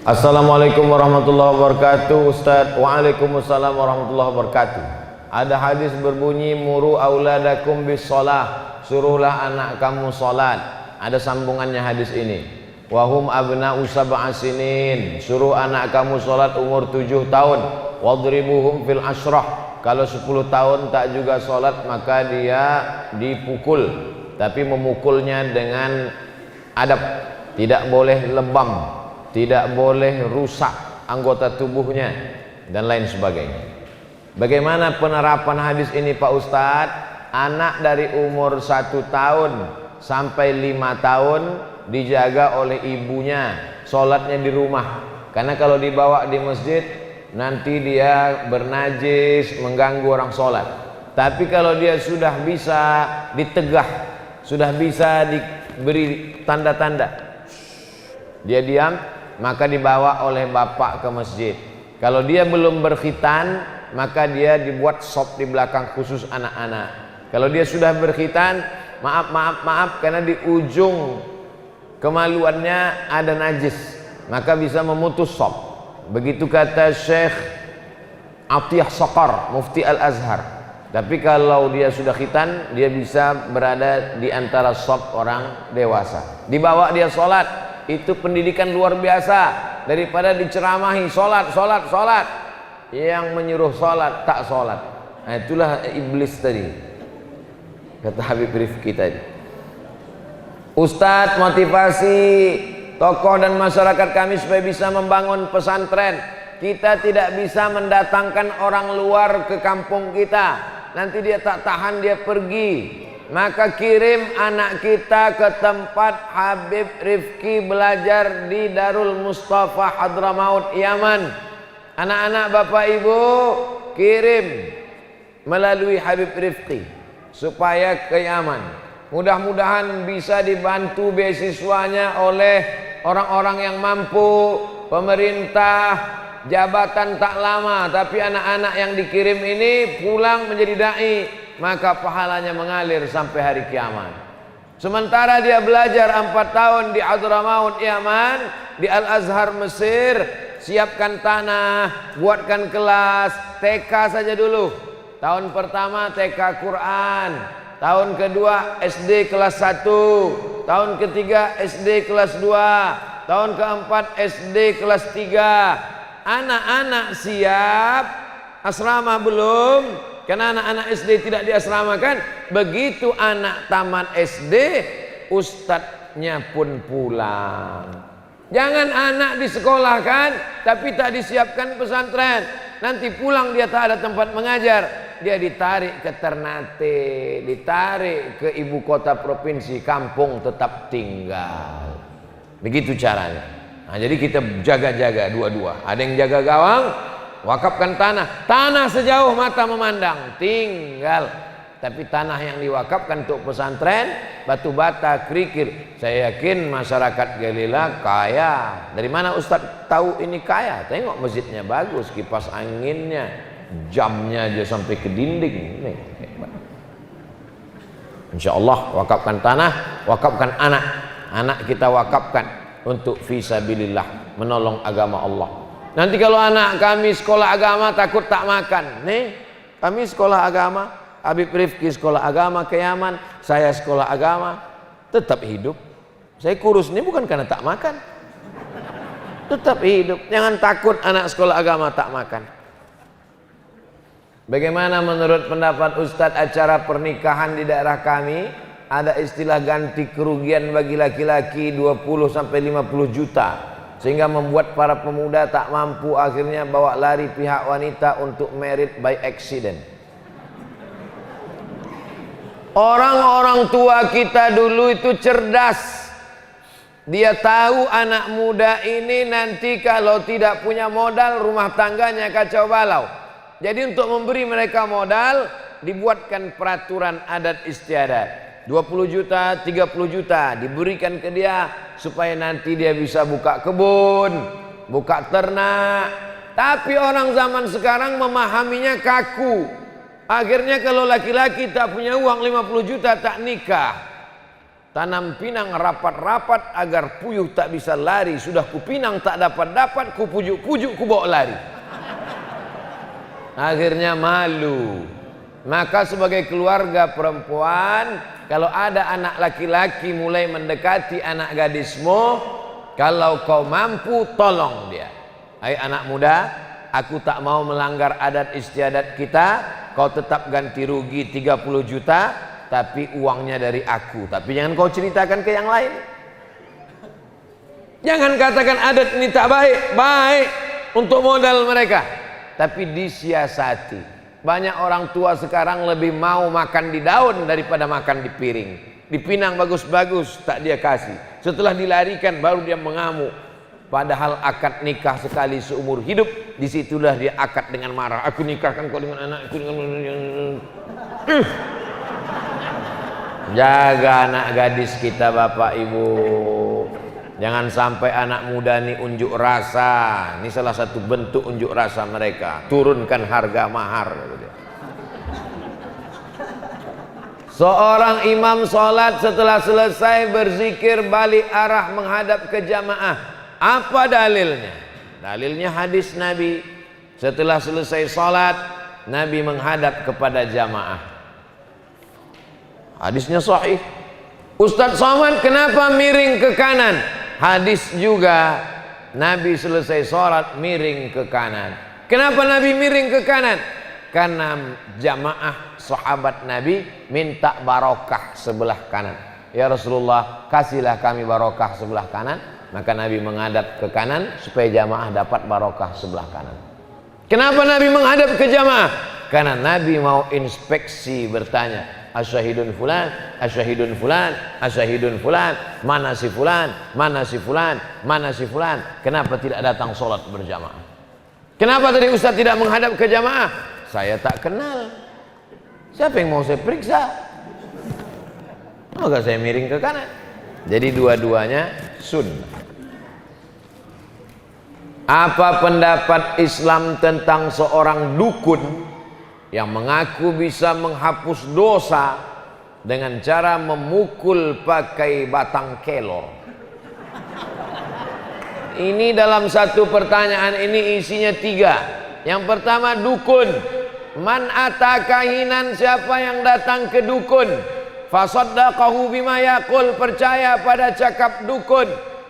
Assalamualaikum warahmatullahi wabarakatuh. Ustaz. Waalaikumsalam warahmatullahi wabarakatuh. Ada hadis berbunyi muru auladakum bis shalah, suruhlah anak kamu salat. Ada sambungannya hadis ini. Wahum abna'u sab'a sinin, suruh anak kamu salat umur 7 tahun. Wadribuhum fil ashrah, kalau 10 tahun tak juga salat maka dia dipukul, tapi memukulnya dengan adab, tidak boleh lebam, tidak boleh rusak anggota tubuhnya dan lain sebagainya. Bagaimana penerapan hadis ini Pak Ustadz? Anak dari umur 1 tahun sampai 5 tahun dijaga oleh ibunya, sholatnya di rumah, karena kalau dibawa di masjid nanti dia bernajis, mengganggu orang sholat. Tapi kalau dia sudah bisa ditegah, sudah bisa diberi tanda-tanda, dia diam, maka dibawa oleh bapak ke masjid. Kalau dia belum berkhitan, maka dia dibuat sop di belakang khusus anak-anak. Kalau dia sudah berkhitan, maaf karena di ujung kemaluannya ada najis, maka bisa memutus sop. Begitu kata Syekh Atiyah Saqar, Mufti Al-Azhar. Tapi kalau dia sudah khitan, dia bisa berada di antara sop orang dewasa. Dibawa dia sholat, itu pendidikan luar biasa daripada diceramahi sholat. Yang menyuruh sholat tak sholat. Nah, itulah iblis tadi, kata Habib Rifki tadi. Ustadz, motivasi tokoh dan masyarakat kami supaya bisa membangun pesantren. Kita tidak bisa mendatangkan orang luar ke kampung kita, nanti dia tak tahan, dia pergi. Maka kirim anak kita ke tempat Habib Rifki belajar di Darul Mustafa Hadramaut, Yaman. Anak-anak bapak ibu kirim melalui Habib Rifki supaya ke Yaman. Mudah-mudahan bisa dibantu beasiswanya oleh orang-orang yang mampu, pemerintah, jabatan tak lama. Tapi anak-anak yang dikirim ini pulang menjadi dai, maka pahalanya mengalir sampai hari kiamat. Sementara dia belajar 4 tahun di Hadramaut, Yaman, di Al-Azhar, Mesir, siapkan tanah, buatkan kelas TK saja dulu. Tahun pertama TK Quran, tahun kedua SD kelas 1, tahun ketiga SD kelas 2, tahun keempat SD kelas 3. Anak-anak siap, asrama belum, karena anak-anak SD tidak diasramakan. Begitu anak tamat SD, ustadznya pun pulang. Jangan anak disekolahkan tapi tak disiapkan pesantren, nanti pulang dia tak ada tempat mengajar, dia ditarik ke Ternate, ditarik ke ibu kota provinsi, kampung tetap tinggal. Begitu caranya. Nah, jadi kita jaga-jaga dua-dua. Ada yang jaga gawang, wakafkan tanah sejauh mata memandang, tinggal. Tapi tanah yang diwakafkan untuk pesantren, batu bata, kerikil, saya yakin masyarakat Galila kaya. Dari mana Ustadz tahu ini kaya? Tengok masjidnya bagus, kipas anginnya, jamnya aja sampai ke dinding. Nih, hebat. Insya Allah wakafkan tanah, wakafkan anak kita wakafkan untuk fisabilillah, menolong agama Allah. Nanti kalau anak kami sekolah agama takut tak makan, nih kami sekolah agama, Habib Rifki sekolah agama ke Yaman, saya sekolah agama, tetap hidup. Saya kurus ini bukan karena tak makan, tetap hidup. Jangan takut anak sekolah agama tak makan. Bagaimana menurut pendapat Ustadz acara pernikahan di daerah kami? Ada istilah ganti kerugian bagi laki-laki 20 sampai 50 juta, sehingga membuat para pemuda tak mampu, akhirnya bawa lari pihak wanita untuk married by accident. Orang-orang tua kita dulu itu cerdas. Dia tahu anak muda ini nanti kalau tidak punya modal, rumah tangganya kacau balau. Jadi untuk memberi mereka modal, dibuatkan peraturan adat istiadat. 20 juta, 30 juta diberikan ke dia supaya nanti dia bisa buka kebun, buka ternak. Tapi orang zaman sekarang memahaminya kaku. Akhirnya kalau laki-laki tak punya uang 50 juta tak nikah. Tanam pinang rapat-rapat agar puyuh tak bisa lari. Sudah kupinang tak dapat-dapat, kupujuk-pujuk kubawa lari. Akhirnya malu. Maka sebagai keluarga perempuan, kalau ada anak laki-laki mulai mendekati anak gadismu, kalau kau mampu tolong dia. Hai anak muda, aku tak mau melanggar adat istiadat kita. Kau tetap ganti rugi 30 juta, tapi uangnya dari aku. Tapi jangan kau ceritakan ke yang lain. Jangan katakan adat ini tak baik. Baik untuk modal mereka, tapi disiasati. Banyak orang tua sekarang lebih mau makan di daun daripada makan di piring. Dipinang bagus-bagus tak dia kasih. Setelah dilarikan baru dia mengamuk. Padahal akad nikah sekali seumur hidup, disitulah dia akad dengan marah. Aku nikahkan kau dengan anakku dengan... Jaga anak gadis kita Bapak Ibu. Jangan sampai anak muda ini unjuk rasa. Ini salah satu bentuk unjuk rasa mereka. Turunkan harga mahar. Seorang imam sholat setelah selesai berzikir balik arah menghadap ke jamaah. Apa dalilnya? Dalilnya hadis Nabi. Setelah selesai sholat, Nabi menghadap kepada jamaah. Hadisnya sahih. Ustadz Somad kenapa miring ke kanan? Hadis juga, Nabi selesai sholat miring ke kanan. Kenapa Nabi miring ke kanan? Karena jamaah sahabat Nabi minta barokah sebelah kanan. Ya Rasulullah, kasihlah kami barokah sebelah kanan. Maka Nabi menghadap ke kanan supaya jamaah dapat barokah sebelah kanan. Kenapa Nabi menghadap ke jamaah? Karena Nabi mau inspeksi, bertanya, asyahidun fulan, asyahidun fulan, asyahidun fulan, mana si fulan, mana si fulan, mana si fulan. Kenapa tidak datang sholat berjamaah? Kenapa tadi Ustaz tidak menghadap ke jamaah? Saya tak kenal. Siapa yang mau saya periksa? Maka saya miring ke kanan. Jadi dua-duanya sunnah. Apa pendapat Islam tentang seorang dukun yang mengaku bisa menghapus dosa dengan cara memukul pakai batang kelor? Ini dalam satu pertanyaan ini isinya 3. Yang pertama, dukun. Man ata kahinan, siapa yang datang ke dukun, fasaddaqahu bima yaqul, percaya pada cakap dukun,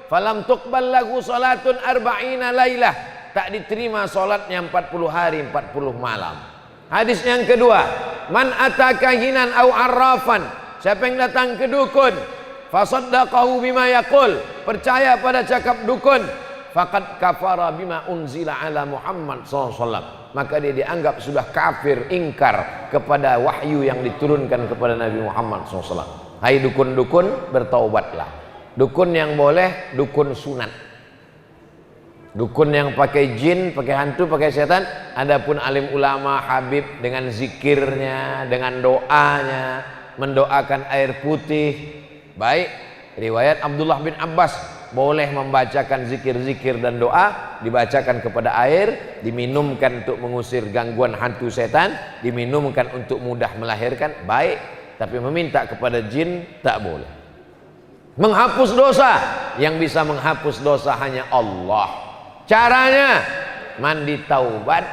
falam tuqbal lahu salatun arba'ina lailah, tak diterima salatnya 40 hari 40 malam. Hadis yang kedua, man ata kahinan au arrafan, siapa yang datang ke dukun, fasaddaqahu bima yaqul, percaya pada cakap dukun, faqad kafara bima unzila ala Muhammad SAW, maka dia dianggap sudah kafir, ingkar kepada wahyu yang diturunkan kepada Nabi Muhammad SAW. Hai dukun-dukun, bertaubatlah. Dukun yang boleh, dukun sunat. Dukun yang pakai jin, pakai hantu, pakai setan. Adapun alim ulama, habib dengan zikirnya, dengan doanya, mendoakan air putih. Baik, riwayat Abdullah bin Abbas, boleh membacakan zikir-zikir dan doa, dibacakan kepada air, diminumkan untuk mengusir gangguan hantu setan, diminumkan untuk mudah melahirkan, baik. Tapi meminta kepada jin tak boleh. Menghapus dosa, yang bisa menghapus dosa hanya Allah. Caranya mandi taubat,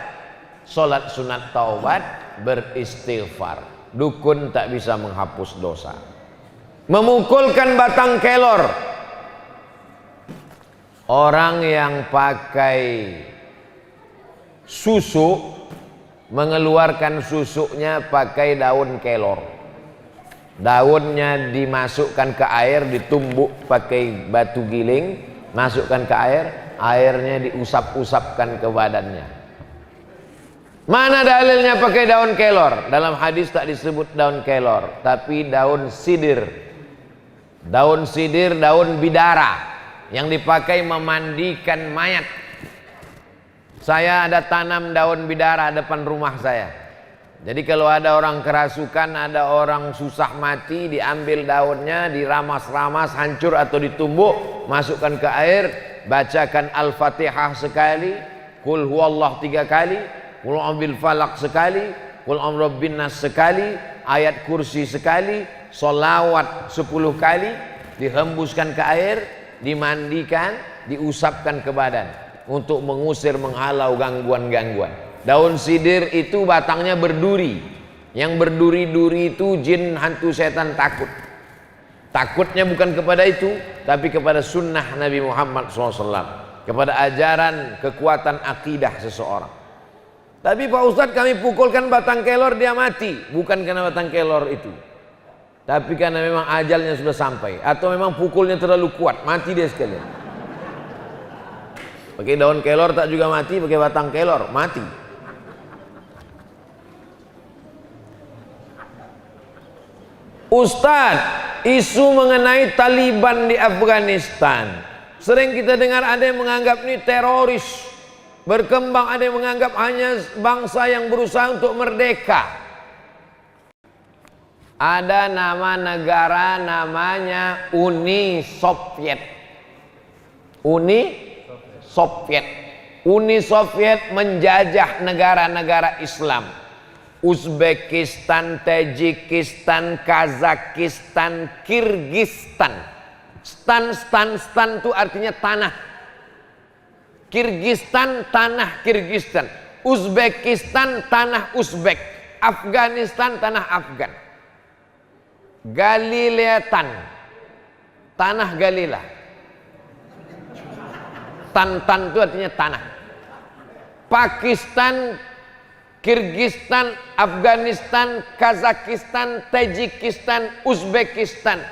sholat sunat taubat, beristighfar. Dukun tak bisa menghapus dosa. Memukulkan batang kelor, orang yang pakai susu mengeluarkan susuknya pakai daun kelor. Daunnya dimasukkan ke air, ditumbuk pakai batu giling, masukkan ke air, airnya diusap-usapkan ke badannya. Mana dalilnya pakai daun kelor? Dalam hadis tak disebut daun kelor, tapi daun sidir. Daun sidir, daun bidara yang dipakai memandikan mayat. Saya ada tanam daun bidara depan rumah saya. Jadi kalau ada orang kerasukan, ada orang susah mati, diambil daunnya, diramas-ramas, hancur atau ditumbuk, masukkan ke air, bacakan Al-Fatihah sekali, Qul huwallah 3 kali, Qul a'udzu bil falaq sekali, Qul a'udzu birabbin nas sekali, ayat kursi sekali, solawat 10 kali, dihembuskan ke air, dimandikan, diusapkan ke badan untuk mengusir, menghalau gangguan-gangguan. Daun sidir itu batangnya berduri. Yang berduri-duri itu jin, hantu, setan takut. Takutnya bukan kepada itu, tapi kepada sunnah Nabi Muhammad SAW, kepada ajaran kekuatan akidah seseorang. Tapi Pak Ustadz, kami pukulkan batang kelor, dia mati. Bukan karena batang kelor itu, tapi karena memang ajalnya sudah sampai, atau memang pukulnya terlalu kuat, mati dia sekalian. Pakai daun kelor tak juga mati, pakai batang kelor mati. Ustadz, isu mengenai Taliban di Afghanistan, sering kita dengar ada yang menganggap ini teroris, berkembang, ada yang menganggap hanya bangsa yang berusaha untuk merdeka. Ada nama negara namanya Uni Soviet. Uni Soviet. Uni Soviet menjajah negara-negara Islam. Uzbekistan, Tajikistan, Kazakistan, Kirgistan. Stan itu artinya tanah. Kirgistan, tanah Kirgistan. Uzbekistan, tanah Uzbek. Afghanistan, tanah Afgan. Galileatan, tanah Galila. Tan itu artinya tanah. Pakistan, Kirgistan, Afghanistan, Kazakistan, Tajikistan, Uzbekistan,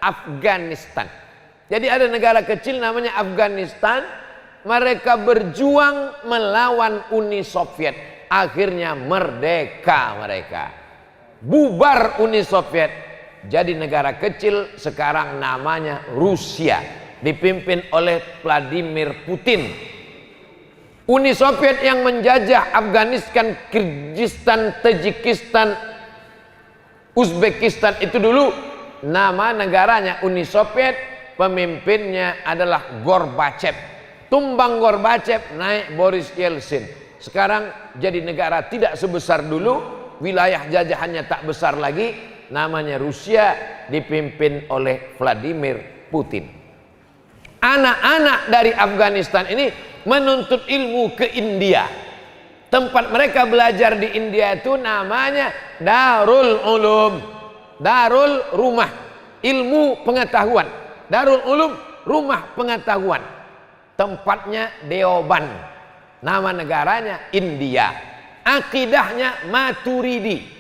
Afghanistan. Jadi ada negara kecil namanya Afghanistan. Mereka berjuang melawan Uni Soviet. Akhirnya merdeka mereka. Bubar Uni Soviet. Jadi negara kecil, sekarang namanya Rusia. Dipimpin oleh Vladimir Putin. Uni Soviet yang menjajah Afghanistan, Kirgistan, Tajikistan, Uzbekistan itu dulu nama negaranya Uni Soviet, pemimpinnya adalah Gorbachev. Tumbang Gorbachev, naik Boris Yeltsin. Sekarang jadi negara tidak sebesar dulu, wilayah jajahannya tak besar lagi, namanya Rusia, dipimpin oleh Vladimir Putin. Anak-anak dari Afghanistan ini menuntut ilmu ke India. Tempat mereka belajar di India itu namanya Darul Ulum. Darul, rumah ilmu pengetahuan. Darul Ulum, rumah pengetahuan. Tempatnya Deoban. Nama negaranya India. Akidahnya Maturidi.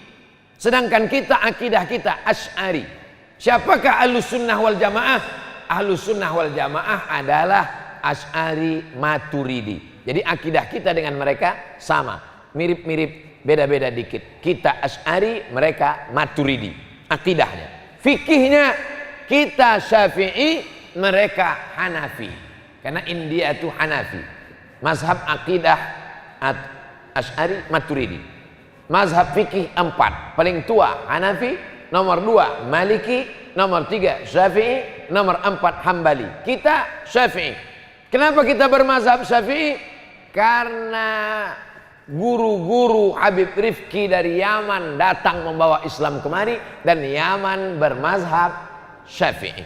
Sedangkan kita, akidah kita Asy'ari. Siapakah Ahlus Sunnah wal Jamaah? Ahlus Sunnah wal Jamaah adalah Asy'ari Maturidi. Jadi akidah kita dengan mereka sama, mirip-mirip, beda-beda dikit. Kita Asy'ari, mereka Maturidi. Akidahnya, fikihnya kita Syafi'i, mereka Hanafi. Karena India itu Hanafi. Mazhab akidah Asy'ari Maturidi. Mazhab fikih 4, paling tua Hanafi, nomor 2 Maliki, nomor 3 Syafi'i, nomor 4 Hambali. Kita Syafi'i. Kenapa kita bermazhab Syafi'i? Karena guru-guru Habib Rifki dari Yaman datang membawa Islam kemari, dan Yaman bermazhab Syafi'i.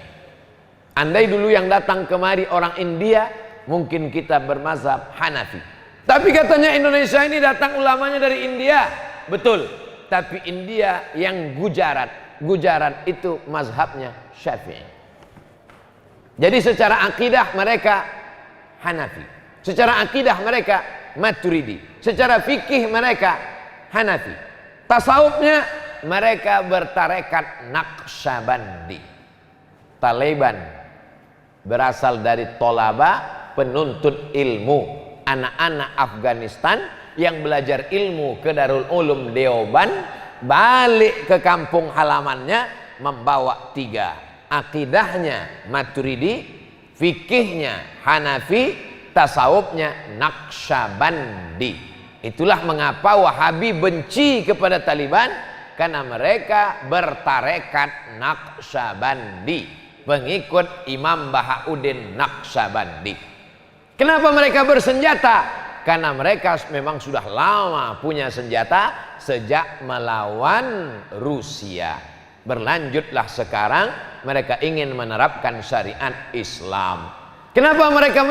Andai dulu yang datang kemari orang India, mungkin kita bermazhab Hanafi. Tapi katanya Indonesia ini datang ulamanya dari India. Betul. Tapi India yang Gujarat. Gujarat itu mazhabnya Syafi'i. Jadi secara akidah mereka Hanafi. Secara akidah mereka Maturidi. Secara fikih mereka Hanafi. Tasawufnya mereka bertarekat Naqsyabandi. Taliban berasal dari tolaba, penuntut ilmu. Anak-anak Afghanistan yang belajar ilmu ke Darul Ulum Deoban, balik ke kampung halamannya membawa 3. Akidahnya Maturidi, fikihnya Hanafi, tasawufnya Naqsyabandi. Itulah mengapa Wahabi benci kepada Taliban, karena mereka bertarekat Naqsyabandi, pengikut Imam Bahauddin Naqsyabandi. Kenapa mereka bersenjata? karena mereka memang sudah lama punya senjata sejak melawan Rusia. Berlanjutlah sekarang mereka ingin menerapkan syariat Islam. Kenapa mereka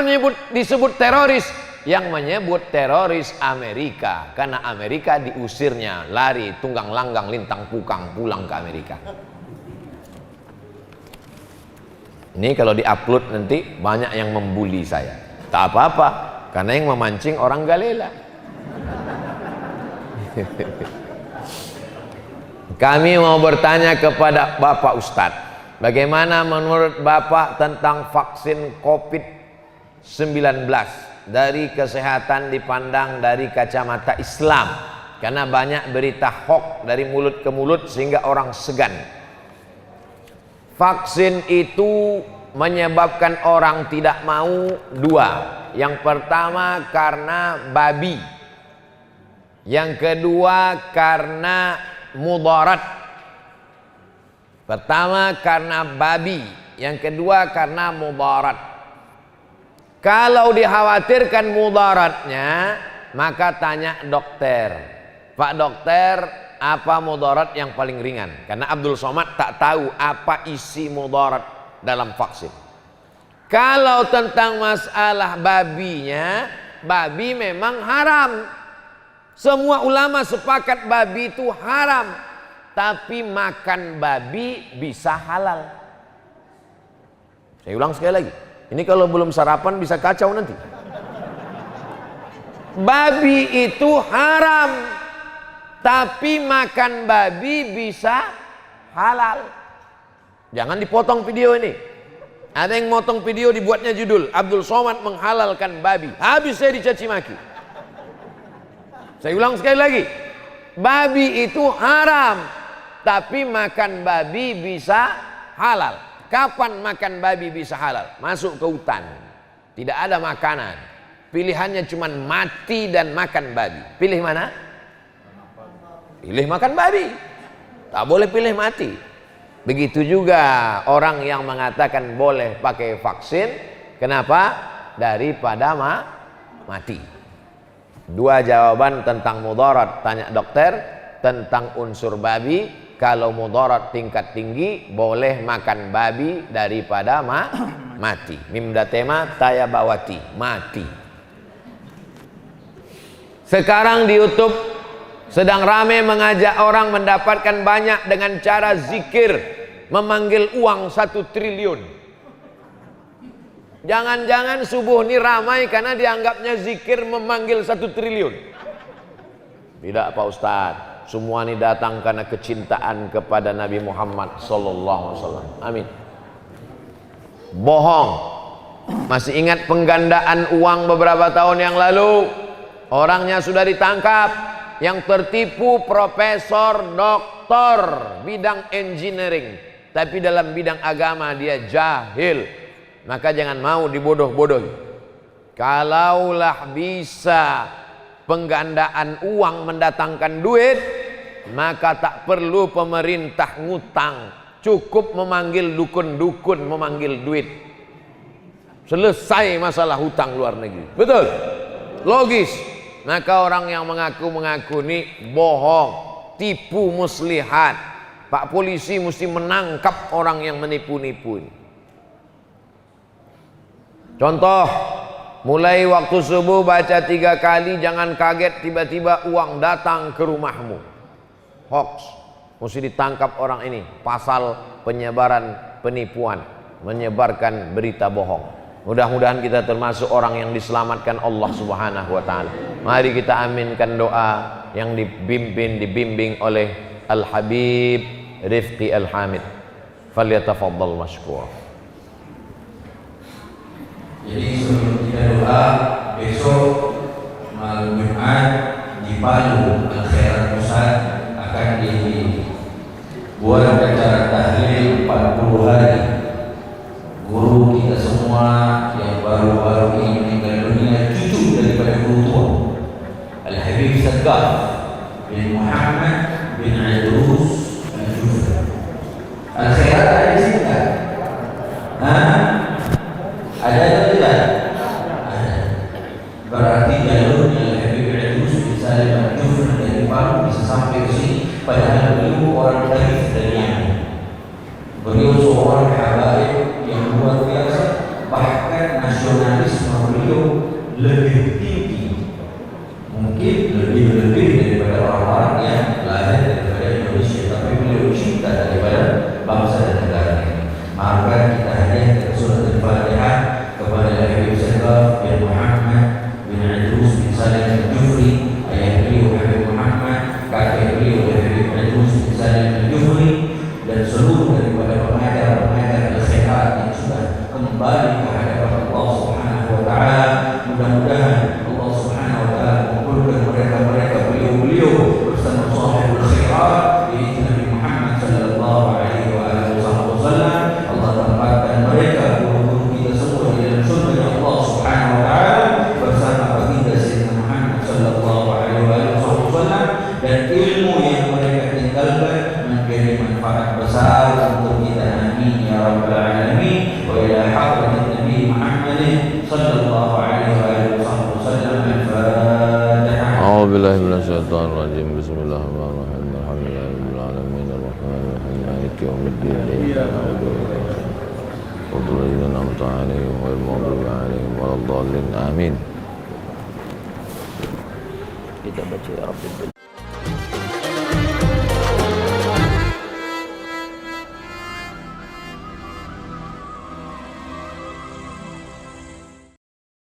disebut teroris? Yang menyebut teroris Amerika, karena Amerika diusirnya, lari tunggang langgang lintang pukang pulang ke Amerika. Ini kalau diupload nanti banyak yang membuli saya. Tak apa-apa, karena yang memancing orang galela. Kami mau bertanya kepada Bapak Ustadz, bagaimana menurut Bapak tentang vaksin COVID-19 dari kesehatan dipandang dari kacamata Islam? Karena banyak berita hoax dari mulut ke mulut sehingga orang segan. Vaksin itu menyebabkan orang tidak mau dua. Yang pertama karena babi, yang kedua karena mudarat. Pertama karena babi, yang kedua karena mudarat. Kalau dikhawatirkan mudaratnya, maka tanya dokter, Pak dokter, apa mudarat yang paling ringan? Karena Abdul Somad tak tahu apa isi mudarat dalam vaksin. Kalau tentang masalah babinya, babi memang haram. Semua ulama sepakat babi itu haram, tapi makan babi bisa halal. Saya ulang sekali lagi, ini kalau belum sarapan bisa kacau nanti. Babi itu haram, tapi makan babi bisa halal. Jangan dipotong video ini. Ada yang motong video dibuatnya judul Abdul Somad menghalalkan babi. Habis saya dicaci maki. Saya ulang sekali lagi, babi itu haram, tapi makan babi bisa halal. Kapan makan babi bisa halal? Masuk ke hutan, tidak ada makanan, pilihannya cuma mati dan makan babi. Pilih mana? Pilih makan babi, tak boleh pilih mati. Begitu juga orang yang mengatakan boleh pakai vaksin. Kenapa? Daripada mati. Dua jawaban tentang mudarat, tanya dokter. Tentang unsur babi, kalau mudarat tingkat tinggi, boleh makan babi daripada mati. Mimdatema tayabawati, mati. Sekarang di YouTube sedang ramai mengajak orang mendapatkan banyak dengan cara zikir, memanggil uang 1 triliun. Jangan-jangan subuh ini ramai karena dianggapnya zikir memanggil 1 triliun. Tidak Pak Ustadz, semua ini datang karena kecintaan kepada Nabi Muhammad SAW. Amin. Bohong. Masih ingat penggandaan uang beberapa tahun yang lalu? Orangnya sudah ditangkap. Yang tertipu profesor, doktor bidang engineering, tapi dalam bidang agama dia jahil. Maka jangan mau dibodoh-bodohi. Kalaulah bisa penggandaan uang mendatangkan duit, maka tak perlu pemerintah ngutang, cukup memanggil dukun-dukun memanggil duit. Selesai masalah hutang luar negeri. Betul? Logis. Maka orang yang mengaku-mengaku ini bohong, tipu muslihat. Pak polisi mesti menangkap orang yang menipu-nipu ini. Contoh, mulai waktu subuh baca 3 kali, jangan kaget tiba-tiba uang datang ke rumahmu. Hoax, mesti ditangkap orang ini. Pasal penyebaran penipuan, menyebarkan berita bohong. Mudah-mudahan kita termasuk orang yang diselamatkan Allah Subhanahu wa taala. Mari kita aminkan doa yang dibimbing oleh Al-Habib Rifqi Al-Hamid. Falyatafaddal mashkura. Jadi sebelum kita doa, besok malam Jumat di Palu Al-Khairat Pusat akan dibuat acara tahlil 40 hari. Guru kita semua yang baru-baru ini meninggal dunia, cucu daripada guru tua Al-Habib Sagaf bin Muhammad bin Idrus Al-Jufri. Al-Khairat ada di sini kan? Ada atau tidak? Ada. Berarti jalur itu orang dari Yemen. Beliau seorang habaib yang luar biasa, bahkan nasionalisme beliau lebih tinggi, mungkin lebih daripada orang-orang yang lahir daripada Indonesia, tapi beliau cinta daripada bangsa dan negara ini. Maka kita hadiahkan surat Al-Fatihah kepada Habib Sagaf bin Muhammad bin Idrus bin Salim Al-Jufri, ayah beliau Habib Muhammad, kakek beliau Habib Idrus bin Salim Al-Jufri, dan seluruh daripada pengajar-pengajar al-khairat yang sudah kembali ke hadapan Allah Subhanahu wa taala. Mudah-mudahan Allah Subhanahu wa taala mengumpulkan mereka beliau bersama sahibul khairat yaitu Nabi Muhammad sallallahu alaihi wasallam. Allah tempatkan mereka guru-guru kita semua di dalam surga Allah Subhanahu wa taala bersama baginda Sayyidina Muhammad sallallahu alaihi wasallam, dan ilmu yang mereka tinggalkan menjadi manfaat besar untuk kita. Amin ya rabbal alamin. Wa ila hadratin Nabi Muhammad sallallahu alaihi wasallam. Al-Fatihah. A'udzu billahi minasyaitonir rajim. Bismillahirrahmanirrahim. Alhamdulillahirabbil alamin arrahmanirrahim maliki yaumiddin. Qul an'amta 'alaihim ghairil maghdubi 'alaihim waladdallin. Amin. Kita baca ya Rabbil